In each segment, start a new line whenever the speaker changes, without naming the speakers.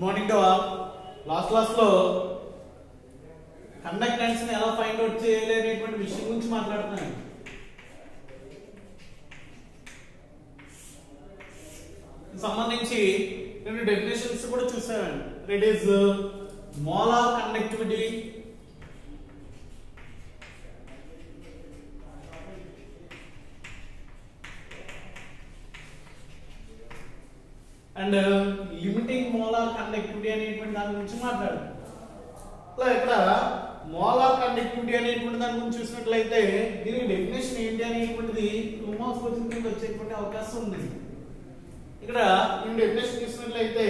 Morning to all. Last class లో conductance ని ఎలా ఫైండ్ అవుట్ చేయాలి అనేటువంటి విషయం గురించి మాట్లాడుతున్నాను. సంబంధించి రెండు డెఫినేషన్స్ కూడా చూసామండి. It is molar conductivity and limiting molar conductivity అనేటువంటి దాని గురించి మాట్లాడారు. ఇక్కడ మోలార్ కండక్టివిటీ అనేటువంటి దాని గురించి చూసినట్లయితే దీని డెఫినేషన్ ఏంటి అనేటువంటిది మార్క్స్ క్వశ్చన్ వచ్చేటువంటి అవకాశం ఉంది. ఇక్కడ ఈ డెఫినేషన్ చూసినట్లయితే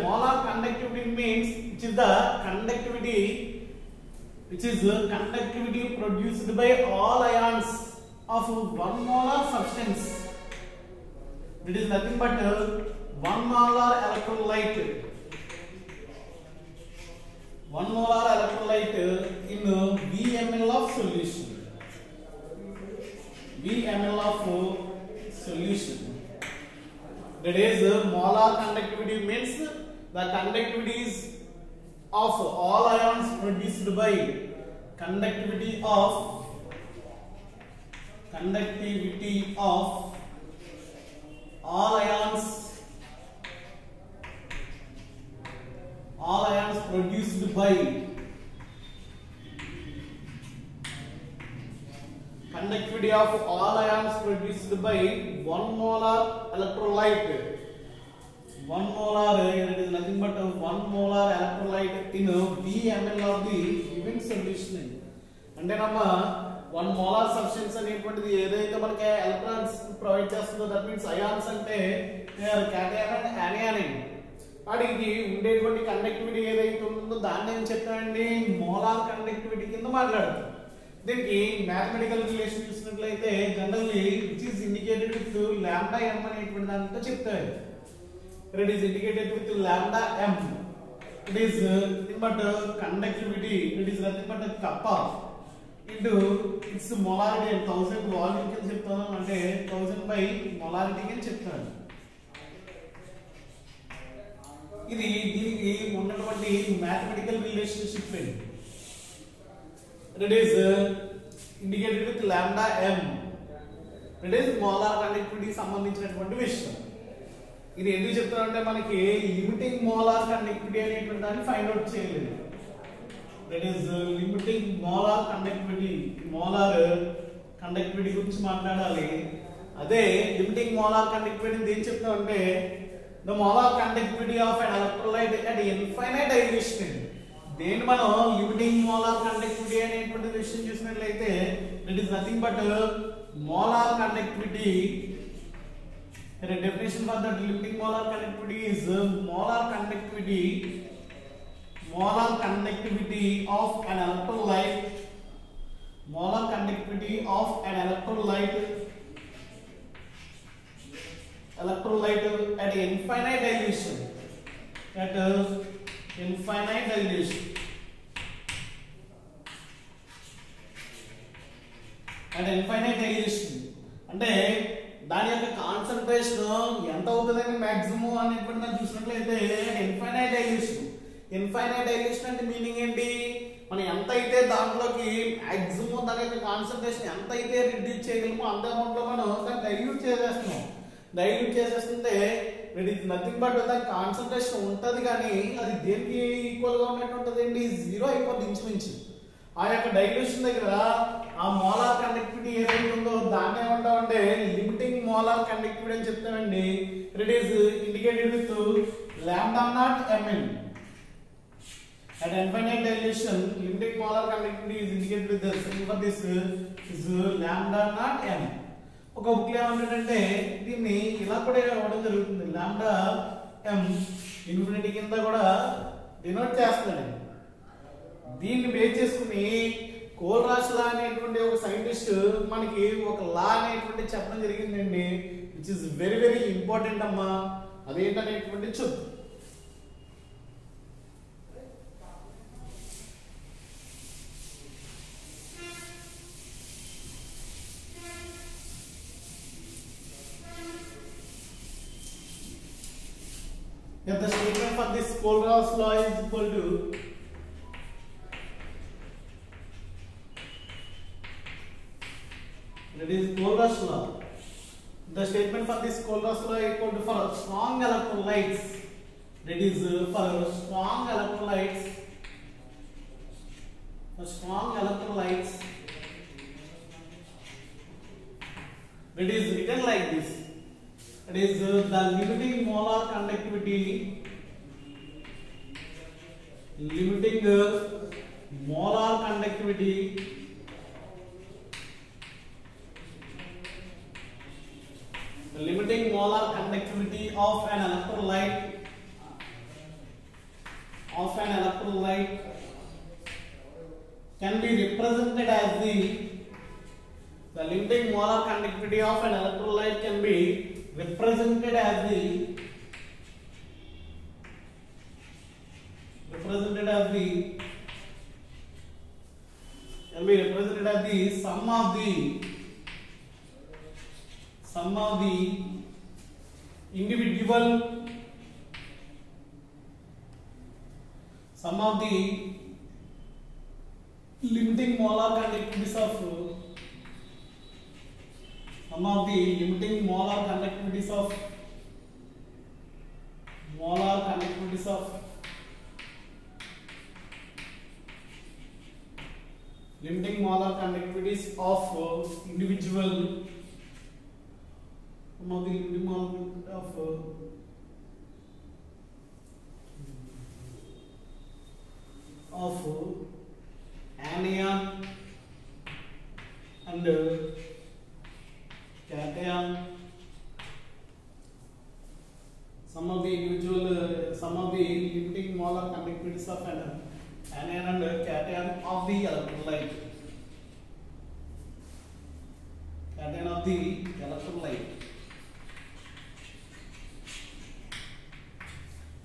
molar conductivity means which is the conductivity produced by all ions of 1 molar substance. It is nothing but 1 molar electrolyte. 1 molar electrolyte in VML of solution. VML of solution. That is molar conductivity means the conductivities of all ions produced by conductivity of all ions produced by conductivity of all ions produced by 1 molar electrolyte. 1 molar, it is nothing but 1 molar electrolyte in VML of the given solution. అంటే నమ్మ 1 molar substance అనేటువంటిది ఏదైతే మనకి electrons provide చేస్తుందో that means ions అంటే cation and anion. వాటికి ఉండేటువంటి conductivity ఏదైతే ఉంటుందో దాన్ని ఏం చెప్తానండి మోలార్ కండక్టివిటీ కింద మాట్లాడతాం. దీనికి మ్యాథమెటికల్ రిలేషన్ చూసినట్లయితే generally which is indicated with lambda m అనేటువంటి దాంతో చెప్తారు. It is indicated with lambda m. It is nothing but conductivity. It is nothing but kappa into its molarity and 1000 volume కింద చెప్తాను అంటే 1000 by molarity కింద చెప్తాను. ఇది దీనికి ఉన్నటువంటి mathematical relationship. It is indicated with lambda m. It is molar conductivity సంబంధించినటువంటి విషయం. ఇది ఎందుకు చెప్తారంటే మనకి లిమిటింగ్ మోలార్ కండక్టివిటీ అనేటువంటి దాన్ని ఫైండ్ అవుట్ చేయలేదు. That is limiting molar conductivity. Molar conductivity గురించి మాట్లాడాలి. అదే లిమిటింగ్ మోలార్ కండక్టివిటీ ఏం చెప్తామంటే the molar conductivity of an electrolyte at infinite dilation. దేని మనం లిమిటింగ్ మోలార్ కండక్టివిటీ అనేటువంటి విషయం చూసినట్లయితే it is nothing but molar conductivity. The definition for the limiting molar conductivity is molar conductivity of an electrolyte. Molar conductivity of an electrolyte at infinite dilation. At infinite dilation. At infinite dilation. అంటే దాని యొక్క concentration ఎంత అవుతుందని maximum అనేటువంటి చూసినట్లయితే infinite dilution. Infinite dilution అంటే meaning ఏంటి? మనం ఎంత అయితే దాంట్లోకి మాక్సిమం దాని యొక్క కాన్సంట్రేషన్ ఎంత అయితే రిడ్యూస్ చేయగలమో అంత అమౌంట్ లో మనం దాన్ని డైల్యూట్ చేసేస్తున్నాం. డైల్యూట్ చేసేస్తుంటే ఇట్ ఈస్ నథింగ్ బట్ దాని కాన్సంట్రేషన్ ఉంటుంది కానీ అది దేనికి ఈక్వల్ గా ఉన్నట్టు ఉంటుంది ఏంటి? 0 అయిపోతుంది ఇంచుమించు. ఆ యొక్క డైల్యూషన్ దగ్గర ఆ మోలార్ కండక్టివిటీ ఏదైతే ఉందో దాన్ని ఏమంటామంటే లిమిటింగ్ మోలార్ కండక్టివిటీ అని చెప్తామండి. It is indicated with lambda naught mn. At infinite dilution, limiting molar conductivity is indicated with the sign for this is lambda not m. ఒక బుక్ లో ఏమంటాడంటే దీన్ని ఇలా కూడా ఇవ్వడం జరుగుతుంది. లాంబ్డా m ఇన్ఫినిటీ కింద కూడా డినోట్ చేస్తాడు. దీన్ని బేస్ చేసుకుని కోల్రాష్ లా అనేటువంటి ఒక సైంటిస్ట్ మనకి ఒక లా అనేటువంటి చెప్పడం జరిగిందండి which is very very important అమ్మా. అదేంటనేటువంటి చెప్పు. If the statement for this Kohlrausch law is equal to that is Kohlrausch law. The statement for this Kohlrausch law is equal to for strong electrolytes. That is for strong electrolytes. That is written like this. It is the limiting molar conductivity. Limiting molar conductivity of an electrolyte can be represented as the limiting molar conductivity of an electrolyte can be represented as the sum of the individual limiting molar conductivities of individual of anion and cation. Some of the limiting molar conductivities of an anion and cation of the electrolyte.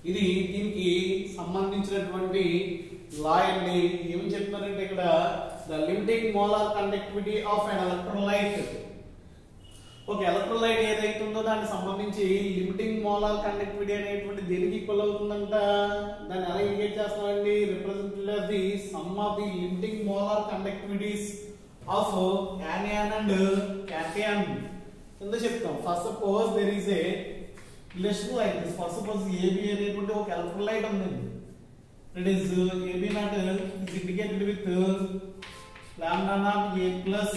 ఇది దీనికి సంబంధించినటువంటి లా అండి. ఏం చెప్తున్నారంటే ఇక్కడ the limiting molar conductivity of an electrolyte. ఒక electrolyte ఏదైతే ఉందో దానికి సంబంధించి లిమిటింగ్ మోలార్ కండక్టివిటీ అనేటువంటి దేనికి ఈక్వల్ అవుతుందంట. దాన్ని ఎలా ఇండికేట్ చేస్తామండి? Representative of the sum of the limiting molar conductivities of anion and cation. కింద చెప్తాం. First suppose there is a relation like this. First suppose AB అనేటువంటి ఒక ఎలక్ట్రోలైట్ ఉంది. It is AB naught is indicated with lambda naught A plus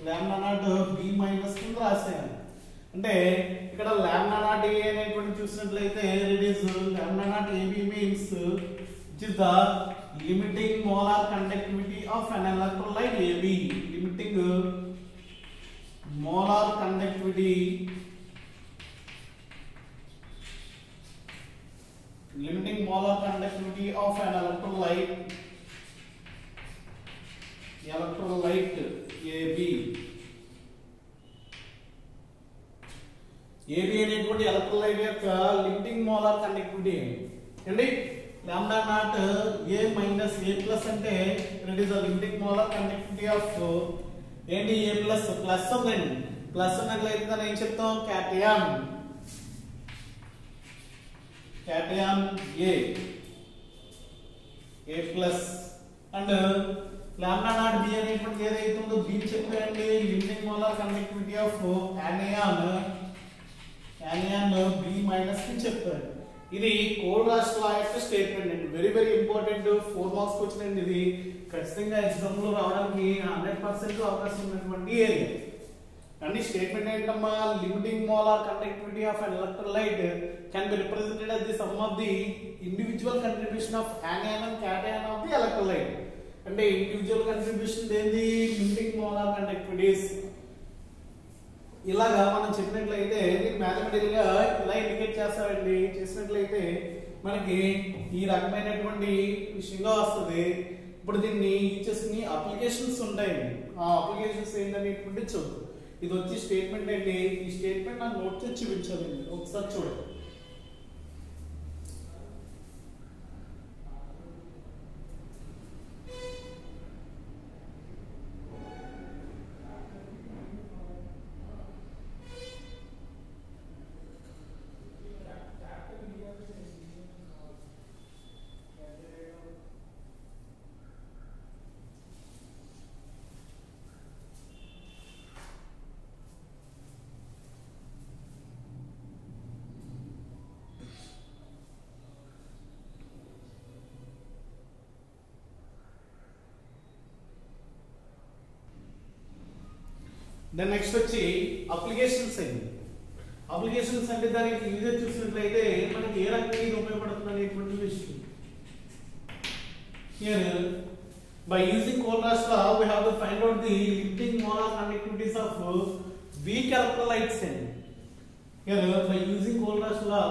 lambda naught B minus కింద రాసాను. అంటే ఇక్కడ lambda naught A అనేటువంటి చూసినట్లయితే it is lambda naught AB means which is the limiting molar conductivity of an electrolyte AB. Limiting molar conductivity of an electrolyte AB. AB అనేటువంటి electrolyte యొక్క limiting molar conductivity ఏంటి? Lambda naught A minus A plus అంటే it is the limiting molar conductivity of ఏంటి? A plus plus ఉందండి. Plus ఉన్నట్లయితే దాన్ని ఏం చెప్తాం? Cation A plus and lambda naught B అనేటువంటి ఏదైతే ఉందో B చెప్పండి limiting molar conductivity of anion B minus ని చెప్పారు. ఇది కోల్రాష్ లా యొక్క స్టేట్మెంట్ అండి. Very very important. 4 మార్క్స్ వచ్చిందండి. ఇది ఖచ్చితంగా ఎగ్జామ్ లో రావడానికి 100% అవకాశం ఉన్నటువంటి ఏరియా. And statement ఏంటమ్మా? Limiting molar conductivity of an electrolyte can be represented as the sum of the individual contribution of anion and cation of the electrolyte. అంటే individual contribution ఏంది? Limiting molar conductivities. ఇలాగా మనం చెప్పినట్లయితే దీన్ని mathematical గా ఇలా indicate చేస్తారండి. చేసినట్లయితే మనకి ఈ రకమైనటువంటి విషయంగా వస్తుంది. ఇప్పుడు దీన్ని ఇచ్చేసి అప్లికేషన్స్ ఉంటాయండి. ఆ అప్లికేషన్స్ ఏంటనేటువంటి చూద్దాం. ఇది వచ్చి స్టేట్మెంట్ అంటే ఈ స్టేట్మెంట్ నాకు నోట్ చేసి చూపించాలండి. ఒకసారి చూడండి. దెన్ నెక్స్ట్ వచ్చి అప్లికేషన్స్ అండి. అప్లికేషన్స్ అంటే దానికి యూజర్ చూసినట్లయితే మనకి ఏ రకంగా ఇది ఉపయోగపడుతుంది అనేటువంటి విషయం. Here, by using Kohlrausch law, we have to find out the limiting molar conductivities of weak electrolytes. Here, by using Kohlrausch law,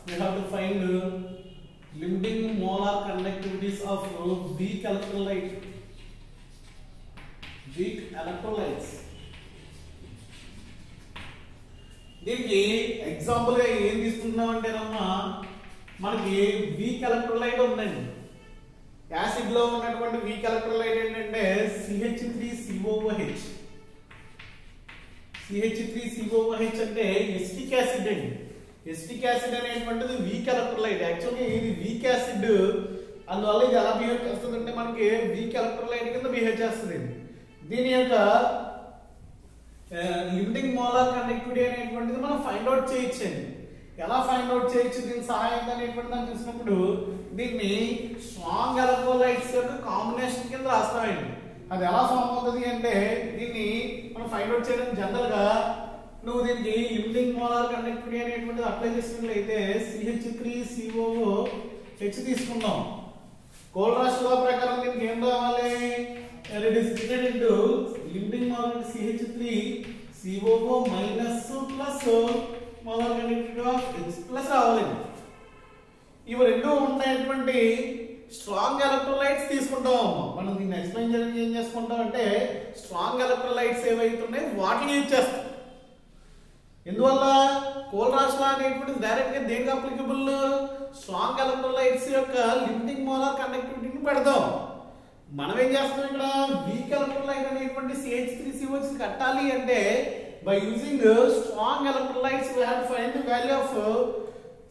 we have to find limiting molar conductivities of weak electrolytes. దీనికి example గా ఏం తీసుకుంటున్నాం అంటేనమ్మా, మనకి week electrolyte ఉందండి. Acid లో ఉన్నటువంటి week electrolyte ఏంటంటే CH3COOH. CH3COOH అంటే ఎసిటిక్ యాసిడ్ అండి. ఎసిటిక్ యాసిడ్ అనేటువంటిది వీక్ ఎలక్ట్రోలైట్. యాక్చువల్లీ ఇది వీక్ యాసిడ్, అందువల్ల ఇది ఎలా బిహేవ్ చేస్తుంది అంటే మనకి వీక్ ఎలక్ట్రోలైట్ కింద బిహేవ్ చేస్తుంది. దీని యొక్క లిమిటింగ్ మోలార్ కండక్టివిటీ అనేటువంటిది మనం ఫైండ్ అవుట్ చేయొచ్చండి. ఎలా ఫైండ్ అవుట్ చేయొచ్చు దీని సహాయంగా అనేటువంటి దాన్ని చూసినప్పుడు దీన్ని స్ట్రాంగ్ ఎలక్ట్రోలైట్స్ యొక్క కాంబినేషన్ కింద రాస్తామండి. అది ఎలా ఫామ్ అవుతుంది అంటే దీన్ని మనం ఫైండ్ అవుట్ చేయడం జనరల్ గా నువ్వు దీనికి లిమిటింగ్ మోలార్ కండక్టివిటీ అనేటువంటిది అప్లై చేసినట్లయితే CH3COOH తీసుకున్నాం. కోల్రాష్ లా ప్రకారం దీనికి ఏం రావాలి? It is split into limiting molar CH3COO minus plus molar conductivity of H plus రావాలి. ఇవి రెండు ఉన్నటువంటి స్ట్రాంగ్ ఎలక్ట్రోలైట్స్ తీసుకుంటాం. మనం దీన్ని ఎక్స్ప్లెయిన్ చేయడానికి ఏం చేసుకుంటాం అంటే స్ట్రాంగ్ ఎలక్ట్రోలైట్స్ ఏవైతే ఉన్నాయో వాటిని యూజ్ చేస్తాం. ఎందువల్ల కోల్రాష్ లా అనేటువంటిది డైరెక్ట్ గా దేనికి అప్లికబుల్? స్ట్రాంగ్ ఎలక్ట్రోలైట్స్ యొక్క లిమిటింగ్ మోలార్ కండక్టివిటీని పెడతాం. మనం ఏం చేస్తాం ఇక్కడ వీక్ ఎలక్ట్రోలైట్ అనేటువంటి CH3COOH కట్టాలి అంటే by using strong electrolytes we have to find the value of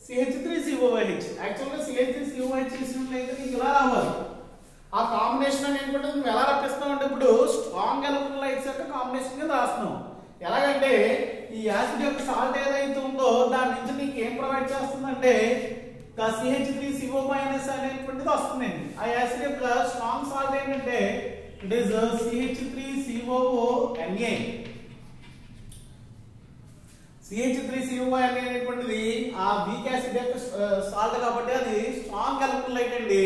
CH3COOH. Actual గా CH3COOH చేసినట్లయితే నీకు ఇలా రావాలి. ఆ కాంబినేషన్ అనేటువంటిది నువ్వు ఎలా రప్పిస్తాం అంటే ఇప్పుడు స్ట్రాంగ్ ఎలక్ట్రోలైట్స్ యొక్క కాంబినేషన్ కింద రాస్తున్నాం. ఎలాగంటే ఈ యాసిడ్ యొక్క సాల్ట్ ఏదైతే ఉందో దాని నుంచి నీకు ఏం ప్రొవైడ్ చేస్తుందంటే CH3CO మైనస్ అనేటువంటిది వస్తుందండి. ఆ యాసిడ్ యొక్క స్ట్రాంగ్ సాల్ట్ ఏంటంటే ఇట్ ఈస్ CH3COONA. CH3COONA అనేటువంటిది ఆ వీక్ యాసిడ్ యొక్క సాల్ట్ కాబట్టి అది స్ట్రాంగ్ ఎలక్ట్రోలైట్ అండి.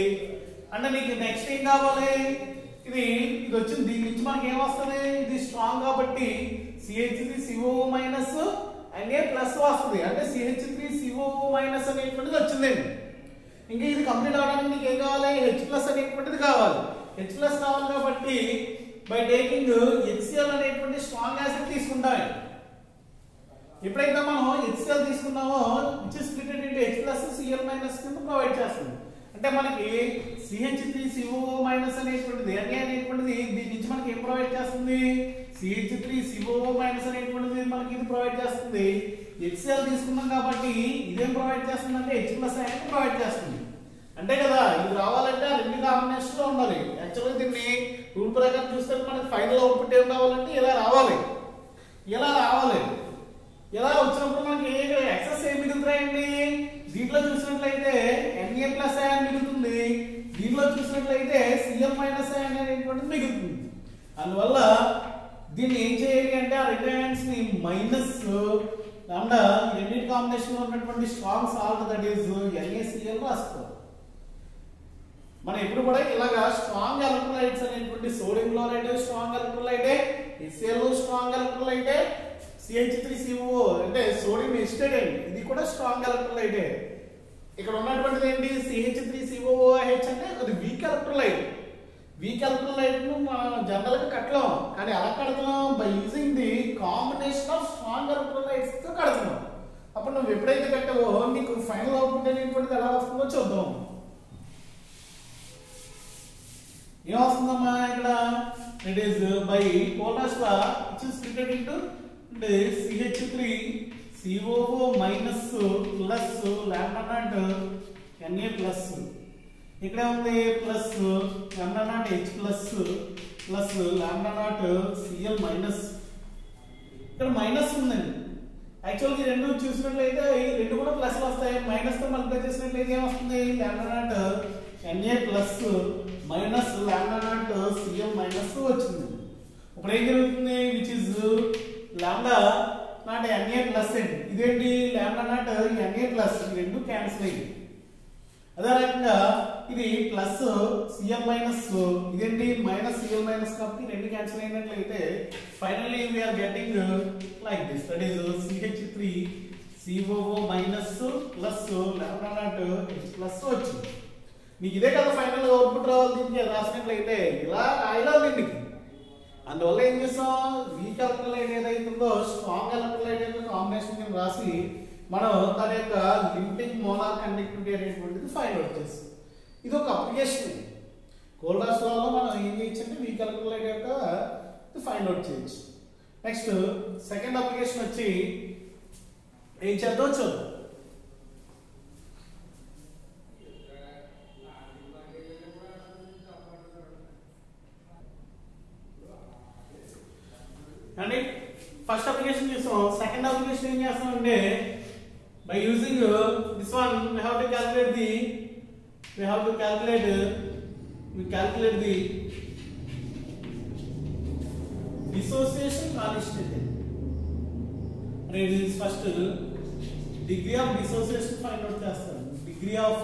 అంటే నీకు నెక్స్ట్ ఏం కావాలి? ఇది వచ్చింది. దీని నుంచి మనకి ఏం వస్తుంది? ఇది స్ట్రాంగ్ కాబట్టి CH3CO మైనస్ NA ప్లస్ వస్తుంది. అంటే CH3CO మైనస్ అనేటువంటిది వచ్చిందండి. ఇంకా ఇది కంప్లీట్ అవడానికి నీకు ఏం కావాలి? H ప్లస్ అనేటువంటిది కావాలి. H ప్లస్ కావాలి కాబట్టి బై టేకింగ్ HCl అనేటువంటి స్ట్రాంగ్ యాసిడ్ తీసుకుంటాం. ఎప్పుడైతే మనం HCl తీసుకున్నామో which is splitted into H plus Cl minus కింద ప్రొవైడ్ చేస్తుంది. అంటే మనకి CH3CO మైనస్ అనేటువంటిది Na అనేటువంటిది దీని నుంచి మనకి ఏం ప్రొవైడ్ చేస్తుంది? CH3CO మైనస్ అనేటువంటిది మనకి ఇది ప్రొవైడ్ చేస్తుంది. HCl తీసుకున్నాం కాబట్టి ఇదేం ప్రొవైడ్ చేస్తుంది అంటే H ప్లస్ అనేది ప్రొవైడ్ చేస్తుంది. అంటే కదా ఇది రావాలంటే రెండు కాంబినేషన్ లో ఉండాలి. యాక్చువల్గా దీన్ని రూల్ ప్రకారం చూస్తే మనకి ఫైనల్ అవుట్పుట్ ఏం రావాలంటే ఇలా రావాలి. ఇలా వచ్చినప్పుడు మనకి ఎక్సెస్ ఏం మిగులుతాయండి? దీంట్లో చూసినట్లయితే Na ప్లస్ అయాన్ మిగులుతుంది. దీంట్లో చూసినట్లయితే Cl మైనస్ అయాన్ అనేటువంటిది మిగులుతుంది. అందువల్ల దీన్ని ఏం చేయాలి అంటే ఆ రెండు అయాన్స్ ని మైనస్ లాండా రెండింటి కాంబినేషన్ లో ఉన్నటువంటి strong salt that is NaCl రాస్తారు. మనం ఎప్పుడు కూడా ఇలాగా స్ట్రాంగ్ ఎలక్ట్రోలైట్స్ అనేటువంటి సోడియం క్లోరైడ్ స్ట్రాంగ్ ఎలక్ట్రోలైటే, HCl స్ట్రాంగ్ ఎలక్ట్రోలైటే, CH3CO అంటే సోడియం ఎస్టేట్ అండి ఇది కూడా స్ట్రాంగ్ ఎలక్ట్రోలైటే. ఇక్కడ ఉన్నటువంటిది ఏంటి? CH3COOH అంటే అది వీక్ ఎలక్ట్రోలైట్. వీక్ ఎలక్ట్రోలైట్ ను మనం జనరల్ గా కట్టలేం. కానీ ఎలా కడతాం? By using the combination of strong electrolytes తో కడతాం. అప్పుడు నువ్వు ఎప్పుడైతే కట్టావో నీకు ఫైనల్ అవుట్పుట్ అనేటువంటిది ఎలా వస్తుందో చూద్దాం. ఏమొస్తుందమ్మా ఇక్కడ? It is by Kohlrausch law which is splitted into CH3COO minus plus lambda naught Na plus ఇక్కడ ఉంది plus lambda naught H plus plus lambda naught Cl minus. ఇక్కడ మైనస్ ఉందండి. యాక్చువల్గా ఈ రెండు చూసినట్లయితే ఈ రెండు కూడా ప్లస్ వస్తాయి. మైనస్ తో మల్టిప్లై చేసినట్లయితే ఏమొస్తుంది? Lambda naught Na plus minus lambda naught Cm minus వచ్చింది. ఇప్పుడు ఏం జరుగుతుంది, which is lambda naught Na plus అండి. ఇదేంటి లాంబ్డా నాట్ Na ప్లస్, ఈ రెండు క్యాన్సిల్ అయ్యింది. అదే రకంగా ఇది ప్లస్ Cm మైనస్, ఇదేంటి మైనస్ Cl మైనస్, కాబట్టి రెండు క్యాన్సిల్ అయినట్లయితే finally we are getting like this, that is CH3 COO minus plus lambda naught H plus వచ్చింది. మీకు ఇదే కదా ఫైనల్ అవుట్పుట్ రావాలి. దీనికి రాసినట్లయితే ఇలా రాయలా దీనికి. అందువల్ల ఏం చేస్తాం, వీక్ ఎలక్ట్రోలైట్ ఏదైతుందో స్ట్రాంగ్ ఎలక్ట్రోలైట్ యొక్క కాంబినేషన్ కింద రాసి మనం దాని యొక్క లిమిటింగ్ మోలార్ కండక్టివిటీ అనేటువంటిది ఫైండ్ అవుట్ చేస్తాం. ఇది ఒక అప్లికేషన్. కోల్రాస్ లాలో మనం ఏం చేయొచ్చు అంటే వీక్ ఎలక్ట్రోలైట్ యొక్క ఫైండ్ అవుట్ చేయొచ్చు. నెక్స్ట్ సెకండ్ అప్లికేషన్ వచ్చి ఏం చేద్దాం చూద్దాం. అంటే ఫస్ట్ అప్లికేషన్ చేస్తాం. సెకండ్ అప్లికేషన్ ఏం చేస్తాం అంటే by using this one we calculate the dissociation constant. And it is first degree of dissociation find out చేస్తాం. degree of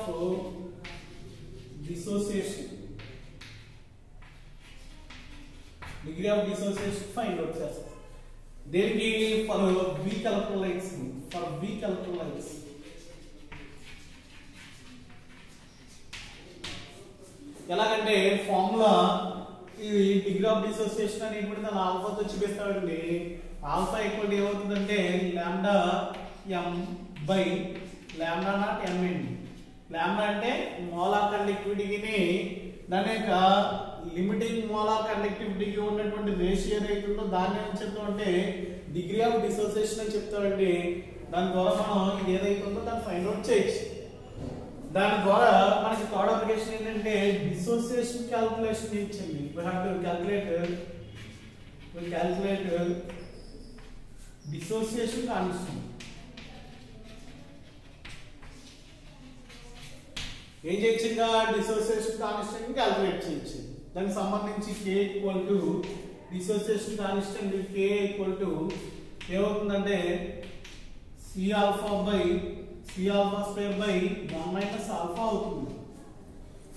dissociation find out చేస్తాం. దేనికి, ఫర్ వీక్ ఎలక్ట్రోలైట్స్, ఎలాగంటే ఫార్ములా ఇది degree of dissociation అనేటువంటి దాని ఆల్ఫాతో చూపిస్తాడండి. ఆల్ఫా ఈక్వల్ ఏమవుతుందంటే lambda m by lambda naught m అండి. Lambda అంటే మోలార్ కండక్టివిటీని దాని యొక్క లిమిటింగ్ మోలార్ కండక్టివిటీకి ఉన్నటువంటి రేషియో ఏదైతుందో దాన్ని ఏం చెప్తామంటే డిగ్రీ ఆఫ్ డిసోసియేషన్ అని చెప్తామండి. దాని ద్వారా మనం ఇది ఏదైతుందో దాన్ని ఫైండ్ అవుట్ చేయొచ్చు. దాని ద్వారా మనకి థర్డ్ అప్లికేషన్ ఏంటంటే డిసోసియేషన్ క్యాల్కులేషన్ ఇచ్చింది. we have to calculate dissociation constant. ఏం చేయొచ్చు, ఇంకా డిసోసియేషన్ కాన్స్టెంట్ క్యాల్కులేట్ చేయొచ్చు. దానికి సంబంధించి k equal to dissociation constant k equal to ఏమవుతుందంటే C alpha square by 1 minus alpha అవుతుంది.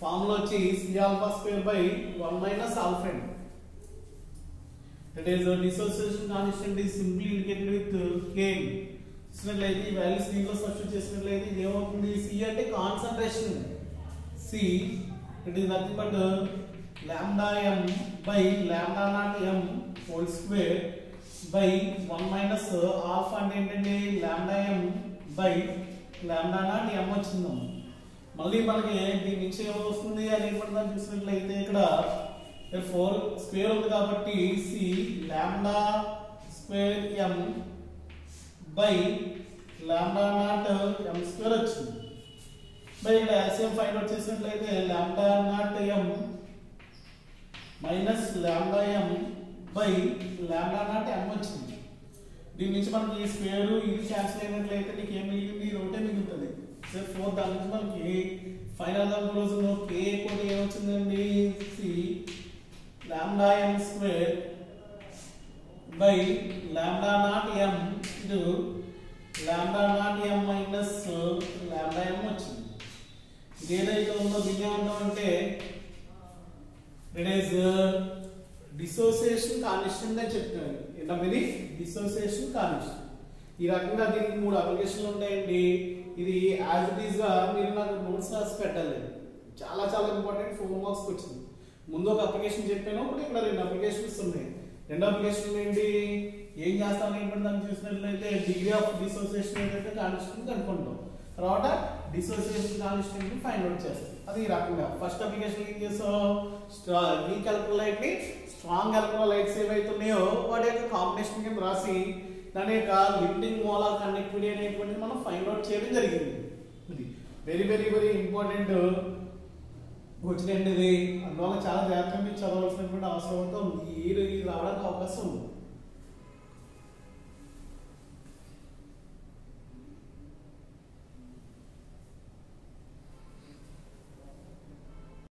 ఫార్ములా వచ్చి C alpha square by 1 minus alpha. That is dissociation constant is simply indicated with k. చూసినట్లయితే ఈ values దీంట్లో substitute చేసినట్లయితే ఇది ఏమవుతుంది, C అంటే concentration, C it is nothing but lambda m by lambda naught m whole square by 1 minus alpha అంటే ఏంటంటే lambda m by lambda naught m వచ్చింది. మళ్ళీ మనకి దీని నుంచి ఏమొస్తుంది అనేటువంటి దాన్ని చూసినట్లయితే ఇక్కడ 4 స్క్వేర్ ఉంది కాబట్టి C lambda square m by lambda naught m square వచ్చింది. మరి ఇక్కడ LCM ఫైండ్ అవుట్ చేసినట్లయితే lambda naught m minus lambda m by lambda naught m వచ్చింది. దీని నుంచి మనకి ఈ స్క్వేర్ ఇది క్యాన్సిల్ అయినట్లయితే నీకు ఏం మిగిలింది, ఒకటే మిగులుతుంది. సో 4 దాని నుంచి మనకి ఫైనల్ గా రోజులో k కూడా ఏమొచ్చిందండి, C lambda m square by lambda naught m into lambda naught m minus lambda m వచ్చింది. ఇది ఏదైతే ఉందో దీన్ని ఏమంటామంటే it is dissociation constant అని చెప్తున్నారు. ఏంటంటే dissociation constant. ఈ రకంగా దీనికి 3 అప్లికేషన్లు ఉంటాయండి. ఇది యాజ్ ఇట్ ఈస్ గా మీరు నాకు నోట్స్ రాసి పెట్టాలి. చాలా చాలా ఇంపార్టెంట్ 4 మార్క్స్ వచ్చింది. ముందు ఒక అప్లికేషన్ చెప్పాను, ఇప్పుడు ఇక్కడ 2 అప్లికేషన్స్ ఉన్నాయి. 2 అప్లికేషన్లు ఏంటి, ఏం చేస్తాను ఏంటంటే దాన్ని చూసినట్లయితే డిగ్రీ ఆఫ్ డిసోసియేషన్ ఏంటంటే కాన్స్టెంట్ కనుక్కుంటాం. తర్వాత డిసోసియేషన్ కాన్స్టెంట్ ని ఫైండ్ అవుట్ చేస్తాం. అది ఈ రకంగా ఫస్ట్ అప్లికేషన్ ఏం చేస్తాం, వీక్ ఎలక్ట్రోలైట్ ని స్ట్రాంగ్ ఎలక్ట్రోలైట్స్ ఏవైతే ఉన్నాయో వాటి యొక్క కాంబినేషన్ కింద రాసి దాని యొక్క లిమిటింగ్ మోలార్ కండక్టివిటీ అనేటువంటిది మనం ఫైండ్ అవుట్ చేయడం జరిగింది. ఇది వెరీ వెరీ వెరీ ఇంపార్టెంట్ వచ్చినండి. ఇది అందువల్ల చాలా జాగ్రత్తగా చదవాల్సినటువంటి అవసరం ఉంది. ఈ రావడానికి అవకాశం ఉంది.